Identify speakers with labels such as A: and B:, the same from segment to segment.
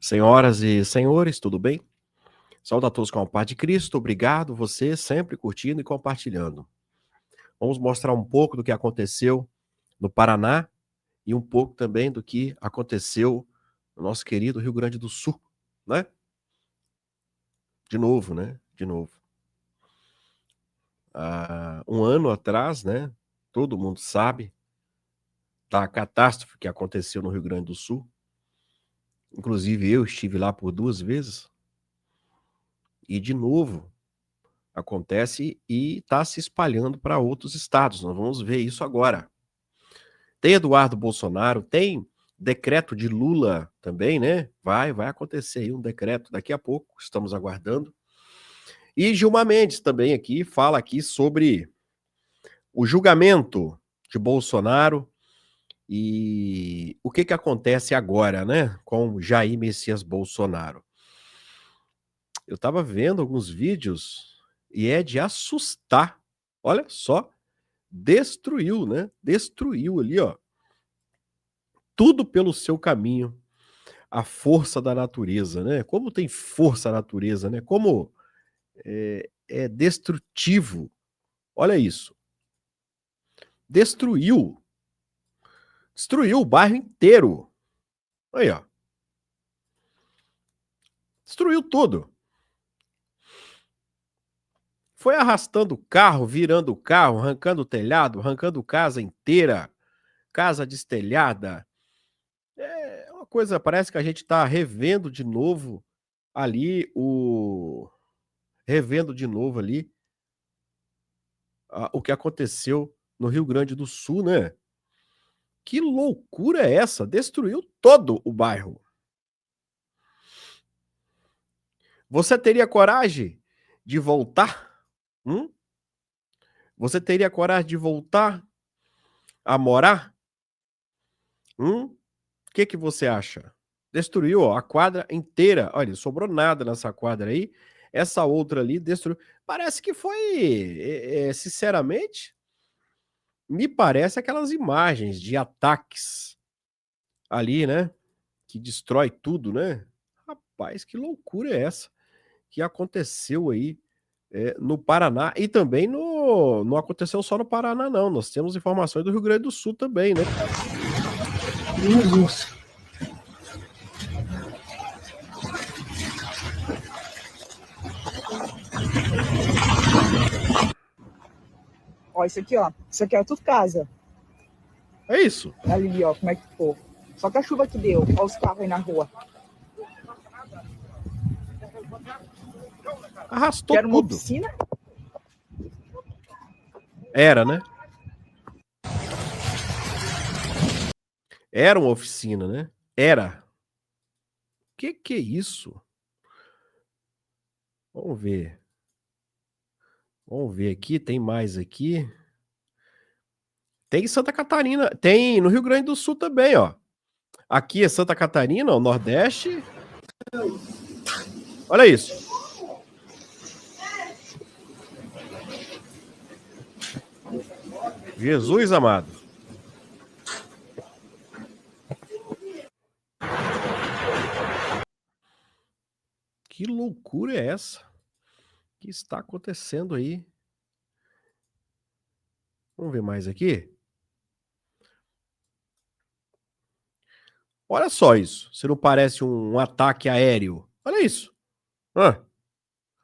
A: Senhoras e senhores, tudo bem? Saúde a todos com a paz de Cristo. Obrigado, você sempre curtindo e compartilhando. Vamos mostrar um pouco do que aconteceu no Paraná e um pouco também do que aconteceu no nosso querido Rio Grande do Sul, né? De novo, né? De novo. Há um ano atrás, né? Todo mundo sabe da catástrofe que aconteceu no Rio Grande do Sul. Inclusive eu estive lá por 2 vezes. E de novo acontece e está se espalhando para outros estados. Nós vamos ver isso agora. Tem Eduardo Bolsonaro, tem decreto de Lula também, né? Vai acontecer aí um decreto daqui a pouco, estamos aguardando. E Gilmar Mendes também aqui fala aqui sobre o julgamento de Bolsonaro e o que acontece agora, né, com Jair Messias Bolsonaro. Eu estava vendo alguns vídeos e é de assustar. Olha só, destruiu, né? Destruiu ali, ó. Tudo pelo seu caminho. A força da natureza, né? Como tem força a natureza, né? Como é destrutivo. Olha isso. Destruiu. Destruiu o bairro inteiro. Aí, ó. Destruiu tudo. Foi arrastando o carro, virando o carro, arrancando o telhado, arrancando casa inteira, casa destelhada. É uma coisa, parece que a gente está revendo de novo ali o que aconteceu no Rio Grande do Sul, né? Que loucura é essa? Destruiu todo o bairro. Você teria coragem de voltar? Você teria coragem de voltar a morar? O que você acha? Destruiu, ó, a quadra inteira. Olha, não sobrou nada nessa quadra aí. Essa outra ali destruiu. Parece que foi, sinceramente, me parece aquelas imagens de ataques ali, né? Que destrói tudo, né? Rapaz, que loucura é essa que aconteceu aí no Paraná e também não aconteceu só no Paraná, não. Nós temos informações do Rio Grande do Sul também, né?
B: Jesus. Ó, isso aqui, ó. Isso aqui é tudo casa.
A: É isso.
B: Ali, ó, como é que ficou. Só que a chuva que deu. Ó os carros aí na rua.
A: Arrastou
B: Era uma
A: tudo.
B: oficina?
A: Era, né? Era uma oficina, né? Era. Que é isso? Vamos ver. Vamos ver aqui, tem mais aqui. Tem em Santa Catarina, tem no Rio Grande do Sul também, ó. Aqui é Santa Catarina, o Nordeste. Olha isso. Jesus amado. Que loucura é essa? O que está acontecendo aí? Vamos ver mais aqui? Olha só isso. Se não parece um ataque aéreo. Olha isso.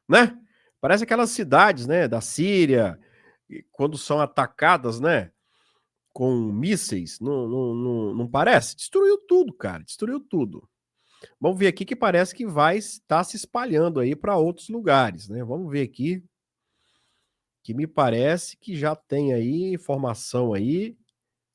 A: Né? Parece aquelas cidades, né, da Síria, quando são atacadas, né, com mísseis. Não parece? Destruiu tudo, cara. Destruiu tudo. Vamos ver aqui que parece que vai estar se espalhando aí para outros lugares, né? Vamos ver aqui. Que me parece que já tem aí informação aí.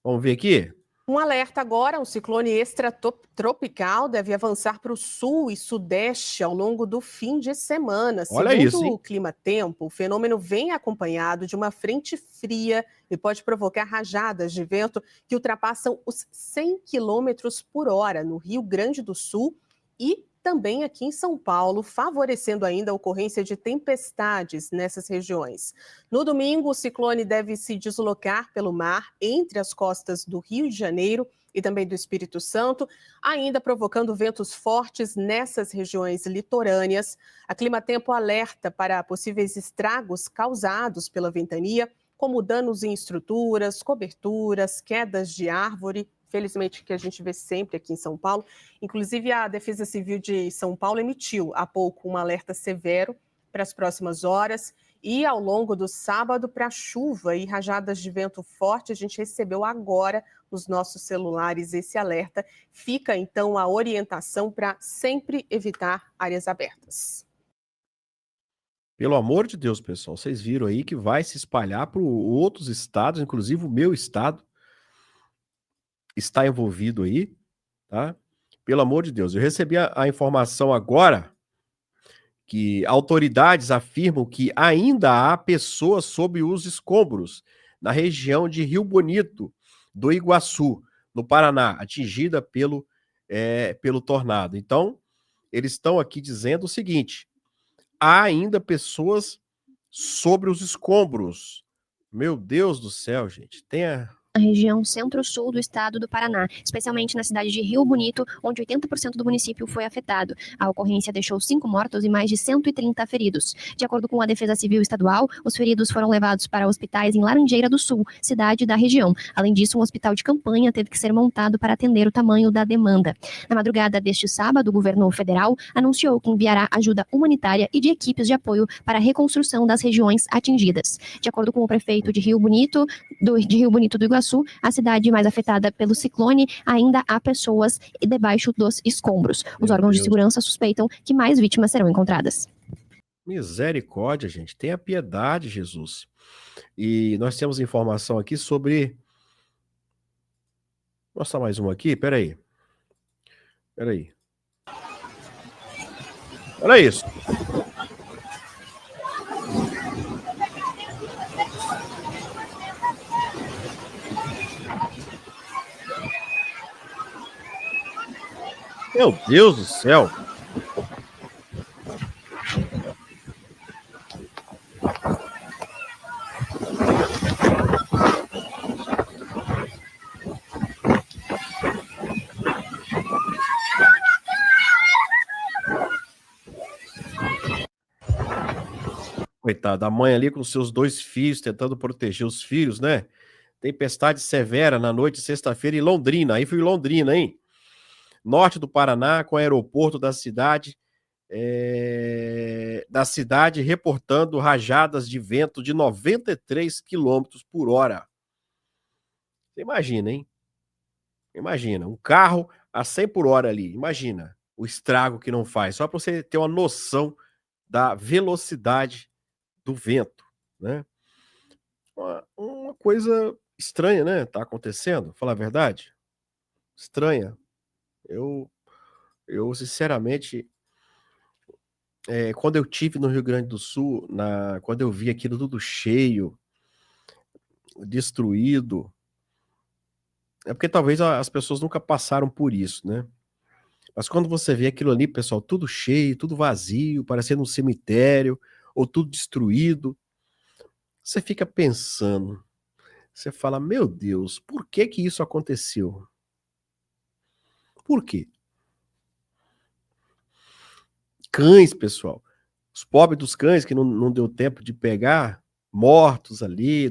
A: Vamos ver aqui.
C: Um alerta agora, um ciclone extratropical deve avançar para o sul e sudeste ao longo do fim de semana.
A: Olha
C: Segundo
A: isso, hein?
C: o Climatempo, o fenômeno vem acompanhado de uma frente fria e pode provocar rajadas de vento que ultrapassam os 100 quilômetros por hora no Rio Grande do Sul e também aqui em São Paulo, favorecendo ainda a ocorrência de tempestades nessas regiões. No domingo, o ciclone deve se deslocar pelo mar entre as costas do Rio de Janeiro e também do Espírito Santo, ainda provocando ventos fortes nessas regiões litorâneas. A Climatempo alerta para possíveis estragos causados pela ventania, como danos em estruturas, coberturas, quedas de árvore, felizmente que a gente vê sempre aqui em São Paulo. Inclusive, a Defesa Civil de São Paulo emitiu há pouco um alerta severo para as próximas horas e ao longo do sábado para chuva e rajadas de vento forte. A gente recebeu agora nos nossos celulares esse alerta. Fica, então, a orientação para sempre evitar áreas abertas.
A: Pelo amor de Deus, pessoal, vocês viram aí que vai se espalhar para outros estados, inclusive o meu estado está envolvido aí, tá? Pelo amor de Deus, eu recebi a informação agora que autoridades afirmam que ainda há pessoas sob os escombros na região de Rio Bonito, do Iguaçu, no Paraná, atingida pelo tornado. Então, eles estão aqui dizendo o seguinte: há ainda pessoas sobre os escombros. Meu Deus do céu, gente.
D: A região centro-sul do estado do Paraná, especialmente na cidade de Rio Bonito, onde 80% do município foi afetado. A ocorrência deixou 5 mortos e mais de 130 feridos. De acordo com a Defesa Civil Estadual, os feridos foram levados para hospitais em Laranjeira do Sul, cidade da região. Além disso, um hospital de campanha teve que ser montado para atender o tamanho da demanda. Na madrugada deste sábado, o governo federal anunciou que enviará ajuda humanitária e de equipes de apoio para a reconstrução das regiões atingidas. De acordo com o prefeito de Rio Bonito do Iguaçu, a cidade mais afetada pelo ciclone, ainda há pessoas debaixo dos escombros. Os órgãos de segurança suspeitam que mais vítimas serão encontradas.
A: Misericórdia, gente. Tenha piedade, Jesus. E nós temos informação aqui sobre... Vou mostrar mais uma aqui, peraí. Olha isso. Meu Deus do céu. Coitada, a mãe ali com seus 2 filhos, tentando proteger os filhos, né? Tempestade severa na noite de sexta-feira em Londrina. Aí fui em Londrina, hein? Norte do Paraná, com o aeroporto da cidade, reportando rajadas de vento de 93 km por hora. Você imagina, hein? Imagina, um carro a 100 por hora ali. Imagina o estrago que não faz. Só para você ter uma noção da velocidade do vento, né? Uma coisa estranha, né? Tá acontecendo, falar a verdade. Estranha. Eu sinceramente, quando eu tive no Rio Grande do Sul, quando eu vi aquilo tudo cheio, destruído, é porque talvez as pessoas nunca passaram por isso, né? Mas quando você vê aquilo ali, pessoal, tudo cheio, tudo vazio, parecendo um cemitério, ou tudo destruído, você fica pensando, você fala, meu Deus, por que que isso aconteceu? Por quê? Cães, pessoal. Os pobres dos cães que não deu tempo de pegar, mortos ali,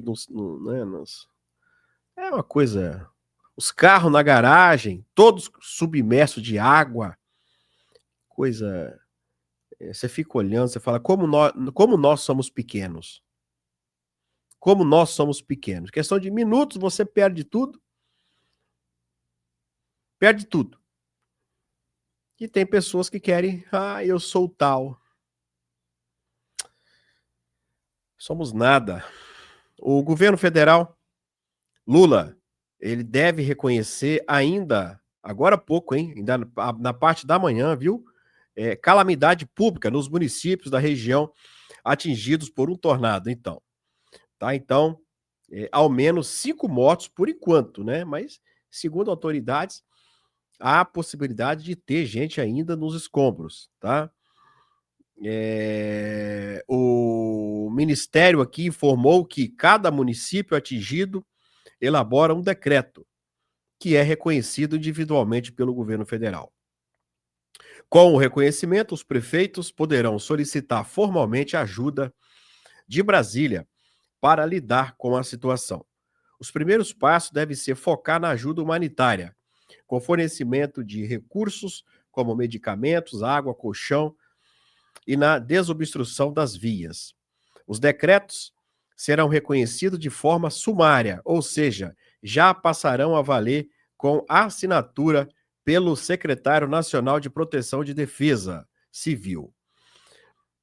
A: é uma coisa... Os carros na garagem, todos submersos de água, coisa... Você fica olhando, você fala, como nós somos pequenos. Como nós somos pequenos. Questão de minutos, você perde tudo. Perde tudo. E tem pessoas que querem, eu sou tal. Somos nada. O governo federal, Lula, ele deve reconhecer ainda, agora há pouco, hein? Ainda na parte da manhã, viu? Calamidade pública nos municípios da região atingidos por um tornado, então. Tá? Então, ao menos 5 mortos por enquanto, né? Mas, segundo autoridades, há a possibilidade de ter gente ainda nos escombros, tá? O Ministério aqui informou que cada município atingido elabora um decreto que é reconhecido individualmente pelo governo federal. Com o reconhecimento, os prefeitos poderão solicitar formalmente ajuda de Brasília para lidar com a situação. Os primeiros passos devem ser focar na ajuda humanitária, com fornecimento de recursos como medicamentos, água, colchão e na desobstrução das vias. Os decretos serão reconhecidos de forma sumária, ou seja, já passarão a valer com assinatura pelo Secretário Nacional de Proteção de Defesa Civil.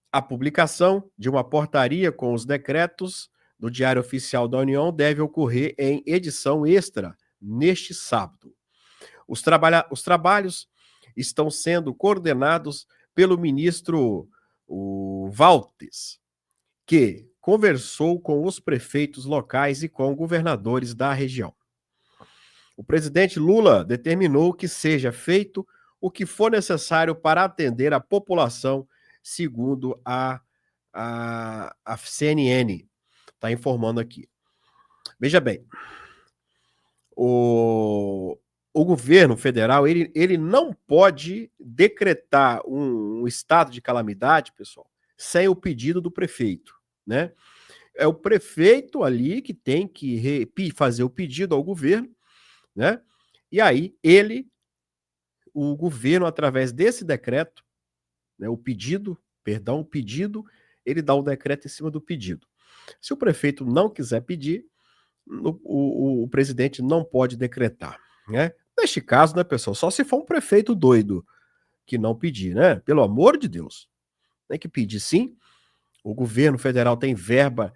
A: A publicação de uma portaria com os decretos do Diário Oficial da União deve ocorrer em edição extra neste sábado. Os trabalhos estão sendo coordenados pelo ministro Valtes, que conversou com os prefeitos locais e com governadores da região. O presidente Lula determinou que seja feito o que for necessário para atender a população, segundo a CNN. Está informando aqui. Veja bem, o governo federal ele não pode decretar um estado de calamidade, pessoal, sem o pedido do prefeito, né? É o prefeito ali que tem que fazer o pedido ao governo, né? E aí o governo, através desse decreto, né, o pedido, ele dá o decreto em cima do pedido. Se o prefeito não quiser pedir, o presidente não pode decretar, né? Neste caso, né, pessoal, só se for um prefeito doido que não pedir, né? Pelo amor de Deus. Tem que pedir sim. O governo federal tem verba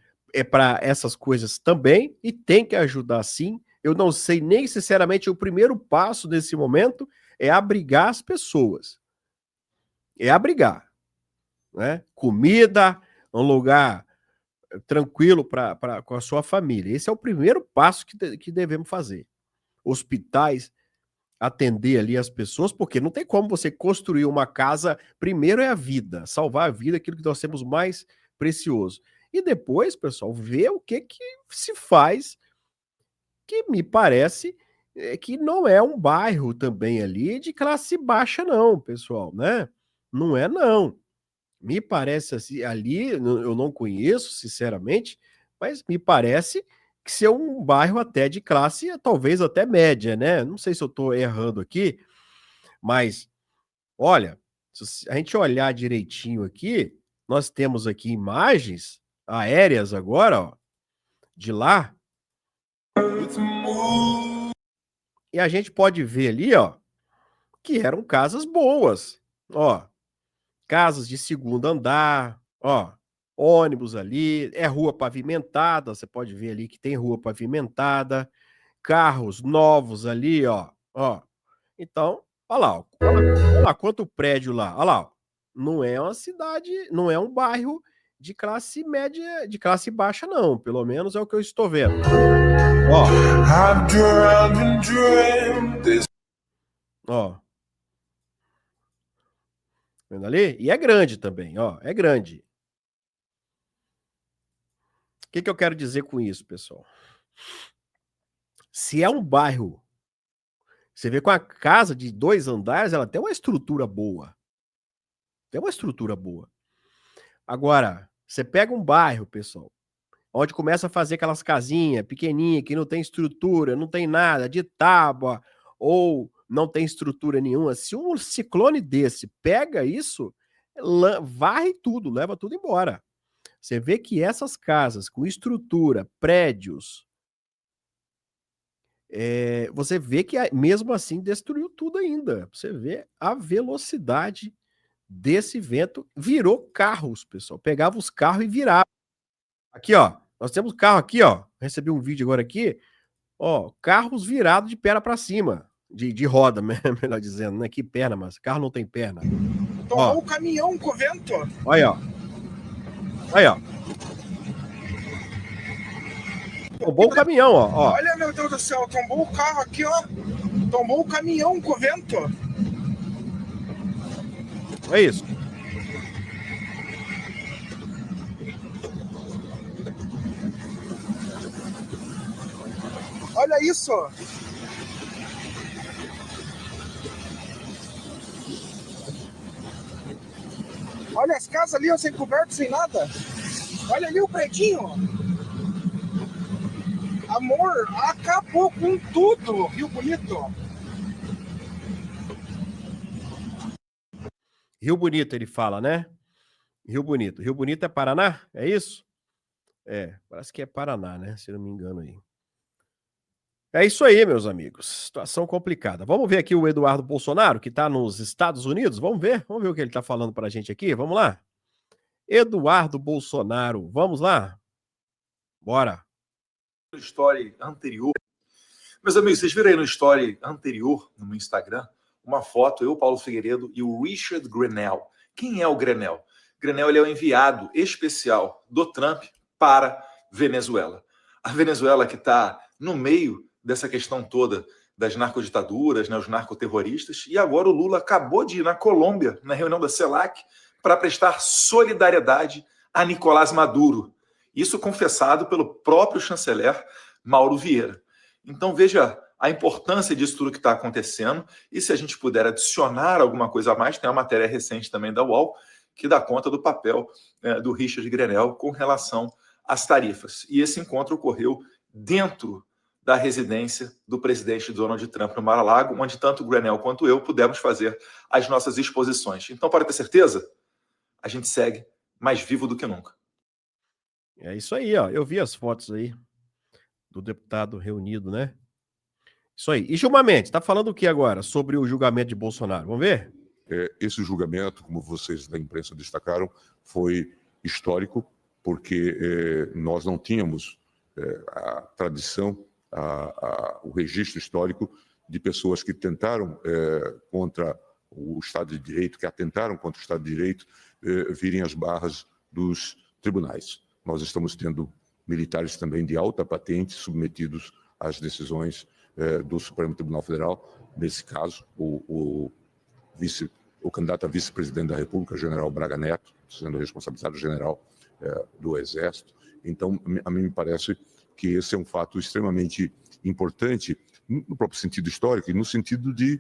A: para essas coisas também e tem que ajudar sim. Eu não sei nem, sinceramente, o primeiro passo nesse momento é abrigar as pessoas. É abrigar, né? Comida, um lugar tranquilo com a sua família. Esse é o primeiro passo que devemos fazer. Hospitais, atender ali as pessoas, porque não tem como você construir uma casa, primeiro é a vida, salvar a vida, aquilo que nós temos mais precioso. E depois, pessoal, ver o que se faz, que me parece que não é um bairro também ali de classe baixa não, pessoal, né? Não é não. Me parece assim, ali, eu não conheço, sinceramente, mas me parece que ser um bairro até de classe, talvez até média, né? Não sei se eu estou errando aqui, mas, olha, se a gente olhar direitinho aqui, nós temos aqui imagens aéreas agora, ó, de lá, e a gente pode ver ali, ó, que eram casas boas, ó, casas de segundo andar, ó, ônibus ali, é rua pavimentada, você pode ver ali que tem rua pavimentada, carros novos ali, ó. Então, olha lá quanto prédio lá, olha lá, ó. Não é uma cidade, não é um bairro de classe média, de classe baixa não, pelo menos é o que eu estou vendo. Ó. Vendo ali? E é grande também, ó, é grande. O que eu quero dizer com isso, pessoal? Se é um bairro, você vê com a casa de 2 andares, ela tem uma estrutura boa. Tem uma estrutura boa. Agora, você pega um bairro, pessoal, onde começa a fazer aquelas casinhas pequenininhas, que não tem estrutura, não tem nada, de tábua, ou não tem estrutura nenhuma. Se um ciclone desse pega isso, varre tudo, leva tudo embora. Você vê que essas casas com estrutura, prédios, você vê que mesmo assim destruiu tudo ainda. Você vê a velocidade desse vento, virou carros, pessoal. Pegava os carros e virava. Aqui, ó, nós temos carro aqui, ó. Recebi um vídeo agora aqui, ó, carros virados de perna para cima, de roda, melhor dizendo, né? Que perna, mas carro não tem perna.
B: Tomou o caminhão com o vento.
A: Olha, ó. Aí, ó. Tombou o caminhão, ó.
B: Olha, meu Deus do céu, tombou o carro aqui, ó. Tombou o caminhão com o vento.
A: É isso.
B: Olha isso. Olha as casas ali, ó, sem coberto, sem nada. Olha ali o predinho, ó. Amor, acabou com tudo, Rio Bonito.
A: Rio Bonito, ele fala, né? Rio Bonito. Rio Bonito é Paraná? É isso? É, parece que é Paraná, né? Se não me engano aí. É isso aí, meus amigos. Situação complicada. Vamos ver aqui o Eduardo Bolsonaro, que está nos Estados Unidos. Vamos ver o que ele está falando para a gente aqui. Vamos lá. Eduardo Bolsonaro, vamos lá? Bora.
E: Story anterior. Meus amigos, vocês viram aí no story anterior, no meu Instagram, uma foto, eu, Paulo Figueiredo e o Richard Grenell. Quem é o Grenell? Grenell, ele é o enviado especial do Trump para Venezuela. A Venezuela que está no meio dessa questão toda das narcoditaduras, né, os narcoterroristas, e agora o Lula acabou de ir na Colômbia, na reunião da CELAC, para prestar solidariedade a Nicolás Maduro. Isso confessado pelo próprio chanceler Mauro Vieira. Então veja a importância disso tudo que está acontecendo, e se a gente puder adicionar alguma coisa a mais, tem uma matéria recente também da UOL, que dá conta do papel do Richard Grenell com relação às tarifas. E esse encontro ocorreu dentro da residência do presidente Donald Trump no Mar-a-Lago, onde tanto o Grenell quanto eu pudemos fazer as nossas exposições. Então, para ter certeza, a gente segue mais vivo do que nunca.
A: É isso aí, ó. Eu vi as fotos aí do deputado reunido, né? Isso aí. E Gilmar Mendes, tá falando o que agora sobre o julgamento de Bolsonaro? Vamos ver?
F: Esse julgamento, como vocês da imprensa destacaram, foi histórico, porque nós não tínhamos a tradição, o registro histórico de pessoas que tentaram contra o Estado de Direito, que atentaram contra o Estado de Direito, virem às barras dos tribunais. Nós estamos tendo militares também de alta patente submetidos às decisões do Supremo Tribunal Federal. Nesse caso, o candidato a vice-presidente da República, general Braga Neto, sendo responsabilizado general do Exército. Então, a mim me parece que esse é um fato extremamente importante, no próprio sentido histórico e no sentido de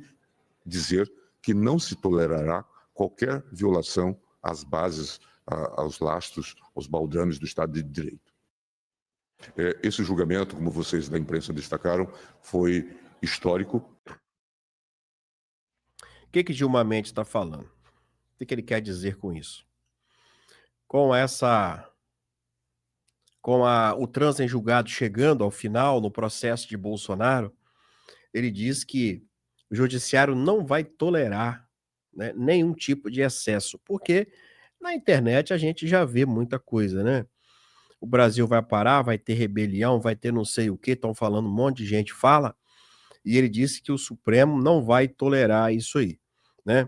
F: dizer que não se tolerará qualquer violação às bases, aos lastros, aos baldrames do Estado de Direito. Esse julgamento, como vocês da imprensa destacaram, foi histórico.
A: O que Gilmar Mendes está falando? O que ele quer dizer com isso? Com o trânsito em julgado chegando ao final no processo de Bolsonaro, ele diz que o judiciário não vai tolerar, né, nenhum tipo de excesso, porque na internet a gente já vê muita coisa, né? O Brasil vai parar, vai ter rebelião, vai ter não sei o que, estão falando, um monte de gente fala, e ele disse que o Supremo não vai tolerar isso aí, né?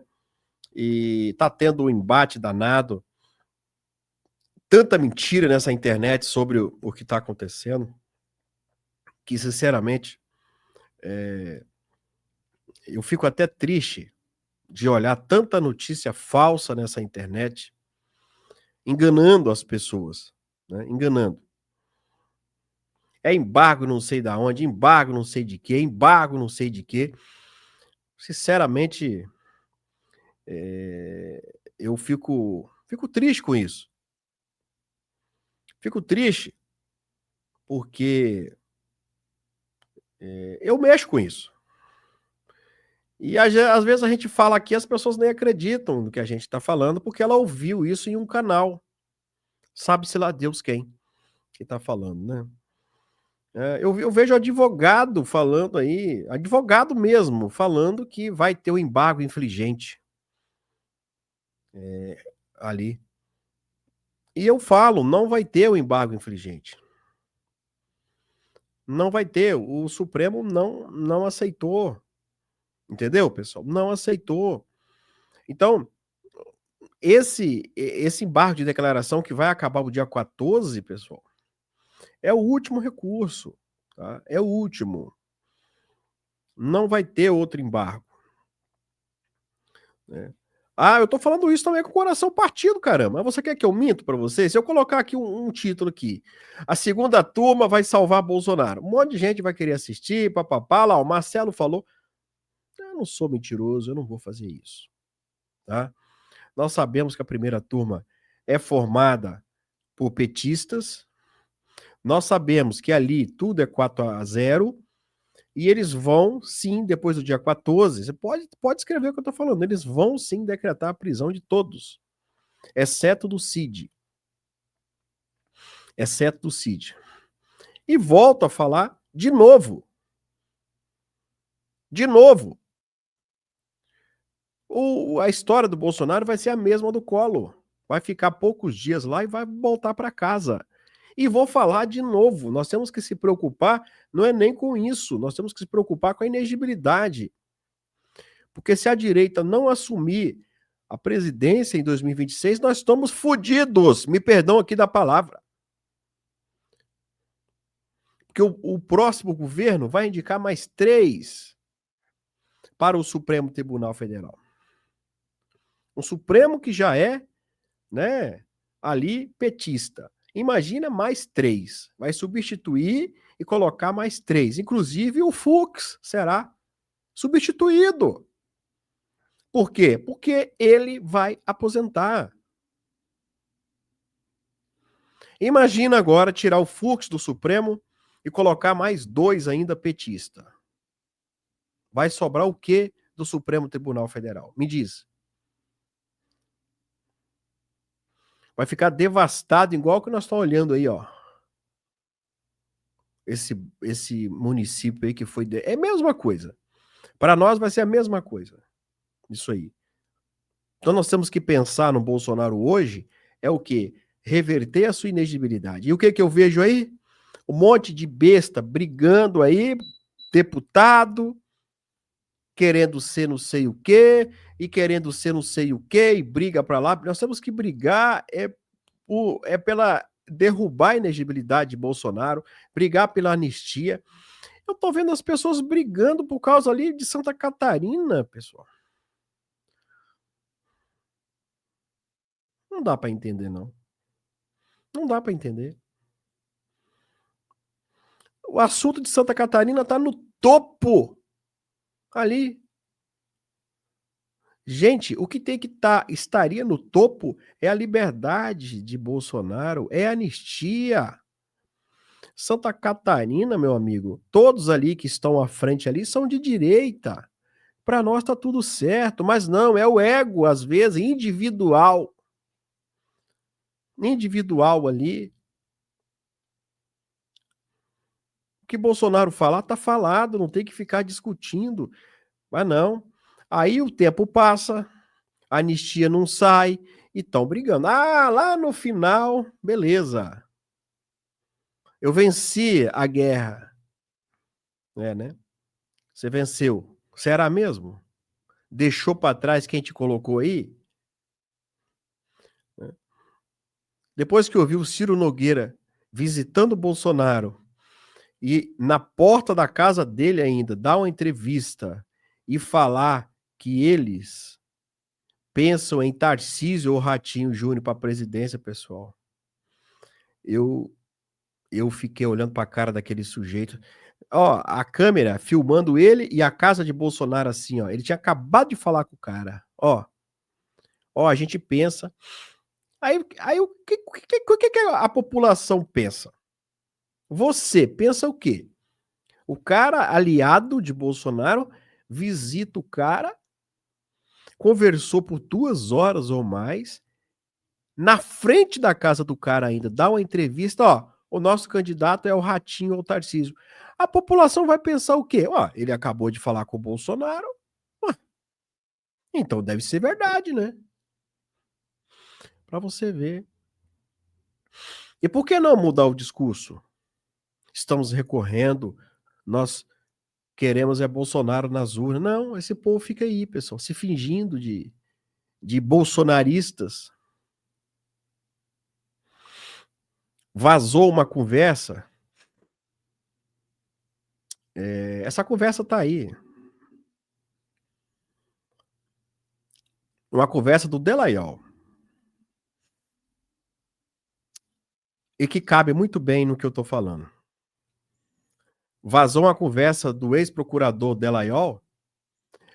A: E tá tendo um embate danado, tanta mentira nessa internet sobre o que está acontecendo, que, sinceramente, eu fico até triste de olhar tanta notícia falsa nessa internet, enganando as pessoas, né? Enganando. É embargo não sei da onde, embargo não sei de quê, embargo não sei de quê. Sinceramente, eu fico triste com isso. Fico triste porque eu mexo com isso. E às vezes a gente fala aqui, as pessoas nem acreditam no que a gente está falando, porque ela ouviu isso em um canal. Sabe-se lá Deus quem que está falando, né? Eu vejo advogado falando aí, advogado mesmo, falando que vai ter o embargo infligente ali. E eu falo, não vai ter o embargo infligente. Não vai ter, o Supremo não aceitou. Entendeu, pessoal? Não aceitou. Então, esse embargo de declaração que vai acabar o dia 14, pessoal, é o último recurso, tá? É o último. Não vai ter outro embargo, né? Eu tô falando isso também com o coração partido, caramba. Mas você quer que eu minto para você? Se eu colocar aqui um título aqui, a segunda turma vai salvar Bolsonaro. Um monte de gente vai querer assistir, papapá, lá, o Marcelo falou. Eu não sou mentiroso, eu não vou fazer isso, tá? Nós sabemos que a primeira turma é formada por petistas. Nós sabemos que ali tudo é 4-0. E eles vão, sim, depois do dia 14, você pode escrever o que eu estou falando, eles vão, sim, decretar a prisão de todos, exceto do Cid. Exceto do Cid. E volto a falar de novo. De novo. A história do Bolsonaro vai ser a mesma do Collor. Vai ficar poucos dias lá e vai voltar para casa. E vou falar de novo, nós temos que se preocupar, não é nem com isso, nós temos que se preocupar com a inegibilidade. Porque se a direita não assumir a presidência em 2026, nós estamos fodidos, me perdão aqui da palavra. Porque o próximo governo vai indicar mais 3 para o Supremo Tribunal Federal. Um Supremo que já é, né, ali petista. Imagina mais 3. Vai substituir e colocar mais 3. Inclusive o Fux será substituído. Por quê? Porque ele vai aposentar. Imagina agora tirar o Fux do Supremo e colocar mais 2 ainda petista. Vai sobrar o quê do Supremo Tribunal Federal? Me diz. Vai ficar devastado, igual que nós estamos olhando aí, ó. Esse município aí que foi... É a mesma coisa. Para nós vai ser a mesma coisa. Isso aí. Então nós temos que pensar no Bolsonaro hoje é o quê? Reverter a sua inegibilidade. E o que eu vejo aí? Um monte de besta brigando aí, deputado, querendo ser não sei o quê, e querendo ser não sei o quê, e briga para lá. Nós temos que brigar pela derrubar a inegibilidade de Bolsonaro, brigar pela anistia. Eu tô vendo as pessoas brigando por causa ali de Santa Catarina, pessoal. Não dá para entender, não. Não dá para entender. O assunto de Santa Catarina tá no topo. Ali. Gente, o que tem que estaria no topo é a liberdade de Bolsonaro, é a anistia. Santa Catarina, meu amigo, todos ali que estão à frente ali são de direita. Para nós tá tudo certo, mas não, é o ego, às vezes, individual. Individual ali. O que Bolsonaro falar, tá falado, não tem que ficar discutindo. Mas não. Aí o tempo passa, a anistia não sai, e estão brigando. Ah, lá no final, beleza. Eu venci a guerra. Né? Você venceu. Será mesmo? Deixou para trás quem te colocou aí? Depois que eu vi o Ciro Nogueira visitando o Bolsonaro e na porta da casa dele ainda dar uma entrevista e falar que eles pensam em Tarcísio ou Ratinho Júnior para a presidência, pessoal, eu fiquei olhando para a cara daquele sujeito. Ó, a câmera filmando ele e a casa de Bolsonaro assim, ó. Ele tinha acabado de falar com o cara. Ó, a gente pensa. Aí o que a população pensa? Você pensa o quê? O cara aliado de Bolsonaro visita o cara, conversou por 2 horas ou mais, na frente da casa do cara ainda, dá uma entrevista, ó, o nosso candidato é o Ratinho ou o Tarcísio. A população vai pensar o quê? Ó, ele acabou de falar com o Bolsonaro, então deve ser verdade, né? Para você ver. E por que não mudar o discurso? Estamos recorrendo, nós queremos é Bolsonaro nas urnas. Não, esse povo fica aí, pessoal, se fingindo de bolsonaristas. Vazou uma conversa. Essa conversa tá aí. Uma conversa do Delayol. E que cabe muito bem no que eu tô falando. Vazou uma conversa do ex-procurador Delayol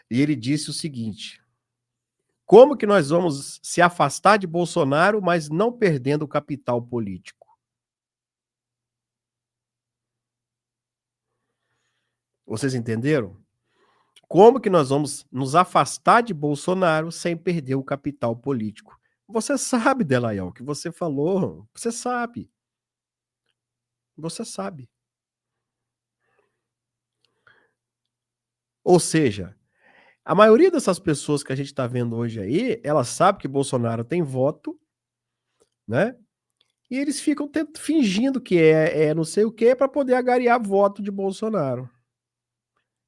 A: e ele disse o seguinte: Como que nós vamos se afastar de Bolsonaro, mas não perdendo o capital político? Vocês entenderam? Como que nós vamos nos afastar de Bolsonaro sem perder o capital político? Você sabe, Delayal, o que você falou. Você sabe. Você sabe. Ou seja, a maioria dessas pessoas que a gente está vendo hoje aí, elas sabem que Bolsonaro tem voto, né? E eles ficam fingindo que é não sei o quê para poder agariar voto de Bolsonaro.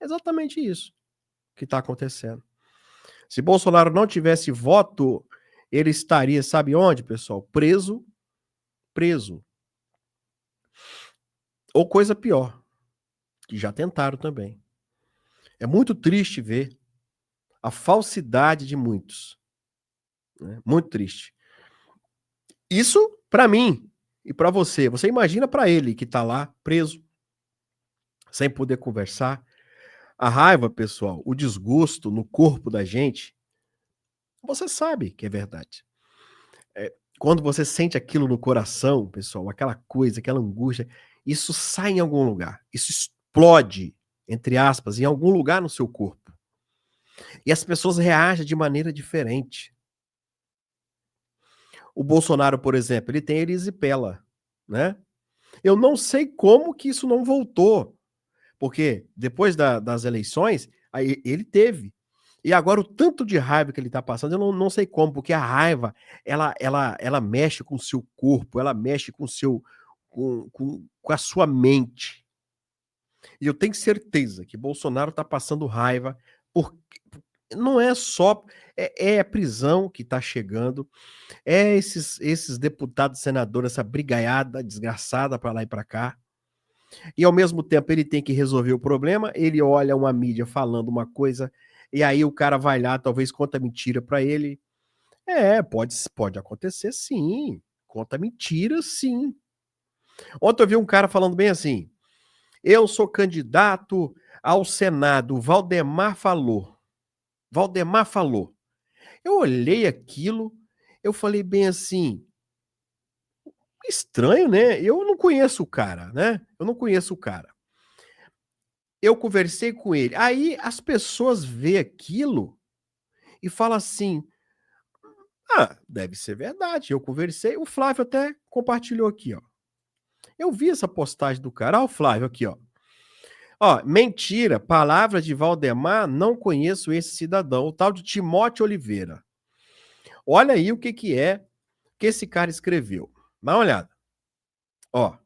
A: Exatamente isso que está acontecendo. Se Bolsonaro não tivesse voto, ele estaria, sabe onde, pessoal? Preso. Ou coisa pior, que já tentaram também. É muito triste ver a falsidade de muitos. Né? Muito triste. Isso para mim e para você. Você imagina para ele que está lá preso, sem poder conversar. A raiva, pessoal, o desgosto no corpo da gente, você sabe que é verdade. Quando você sente aquilo no coração, pessoal, aquela coisa, aquela angústia, isso sai em algum lugar. Isso explode, entre aspas, em algum lugar no seu corpo. E as pessoas reagem de maneira diferente. O Bolsonaro, por exemplo, ele tem erisipela, né? Eu não sei como que isso não voltou, porque depois das eleições, aí ele teve. E agora o tanto de raiva que ele está passando, eu não sei como, porque a raiva, ela mexe com o seu corpo, ela mexe com a sua mente. E eu tenho certeza que Bolsonaro está passando raiva, porque não é só... É a prisão que está chegando, é esses deputados, senadores, essa brigaiada desgraçada para lá e para cá. E ao mesmo tempo ele tem que resolver o problema, ele olha uma mídia falando uma coisa, e aí o cara vai lá, talvez conta mentira para ele. Pode acontecer sim, conta mentira sim. Ontem eu vi um cara falando bem assim, eu sou candidato ao Senado, Valdemar falou. Eu olhei aquilo, eu falei bem assim, estranho, né? Eu não conheço o cara, né? Eu conversei com ele. Aí as pessoas vê aquilo e falam assim, deve ser verdade. Eu conversei, o Flávio até compartilhou aqui, ó. Eu vi essa postagem do cara, ó, o Flávio aqui, ó. Ó, mentira, palavra de Valdemar, não conheço esse cidadão, o tal de Timóteo Oliveira. Olha aí o que que esse cara escreveu. Dá uma olhada. Ó,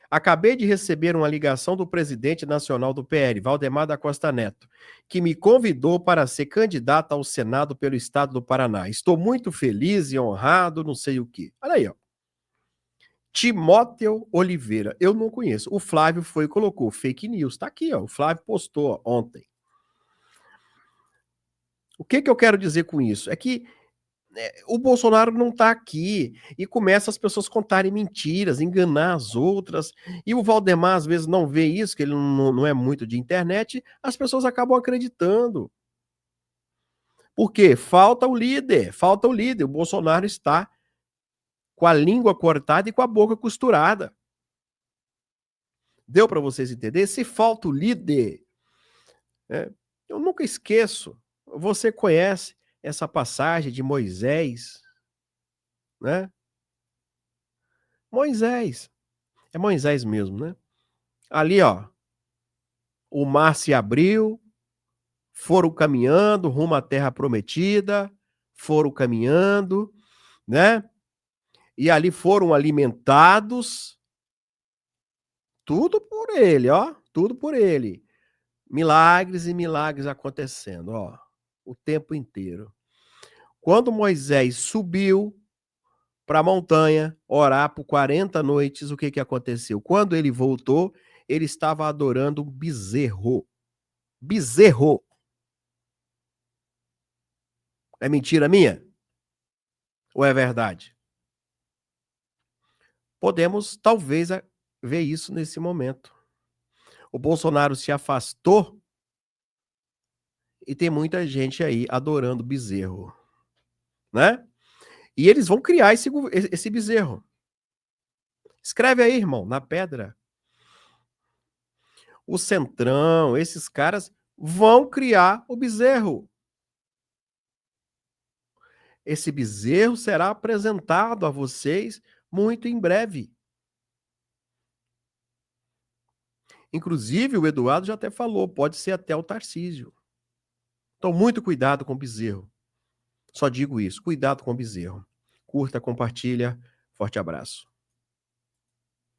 A: acabei de receber uma ligação do presidente nacional do PL, Valdemar da Costa Neto, que me convidou para ser candidato ao Senado pelo estado do Paraná. Estou muito feliz e honrado, não sei o quê. Olha aí, ó. Timóteo Oliveira, eu não conheço. O Flávio foi e colocou fake news. Tá aqui, ó. O Flávio postou ontem. O que eu quero dizer com isso? É que o Bolsonaro não está aqui e começa as pessoas contarem mentiras, enganar as outras, e o Valdemar às vezes não vê isso, que ele não é muito de internet, as pessoas acabam acreditando. Por quê? Falta o líder, o Bolsonaro está com a língua cortada e com a boca costurada. Deu para vocês entenderem? Se falta o líder, eu nunca esqueço, você conhece essa passagem de Moisés, né? Moisés, é Moisés mesmo, né? Ali, ó, o mar se abriu, foram caminhando rumo à terra prometida, foram caminhando, né? E ali foram alimentados, tudo por ele, ó, tudo por ele. Milagres e milagres acontecendo, ó, o tempo inteiro. Quando Moisés subiu para a montanha orar por 40 noites, o que aconteceu? Quando ele voltou, ele estava adorando um bezerro. Bezerro. É mentira minha? Ou é verdade? Podemos, talvez, ver isso nesse momento. O Bolsonaro se afastou e tem muita gente aí adorando bezerro. né? E eles vão criar esse bezerro. Escreve aí, irmão, na pedra. O Centrão, esses caras vão criar o bezerro. Esse bezerro será apresentado a vocês muito em breve. Inclusive, o Eduardo já até falou, pode ser até o Tarcísio. Então, muito cuidado com o bezerro. Só digo isso, cuidado com o bezerro. Curta, compartilha, forte abraço.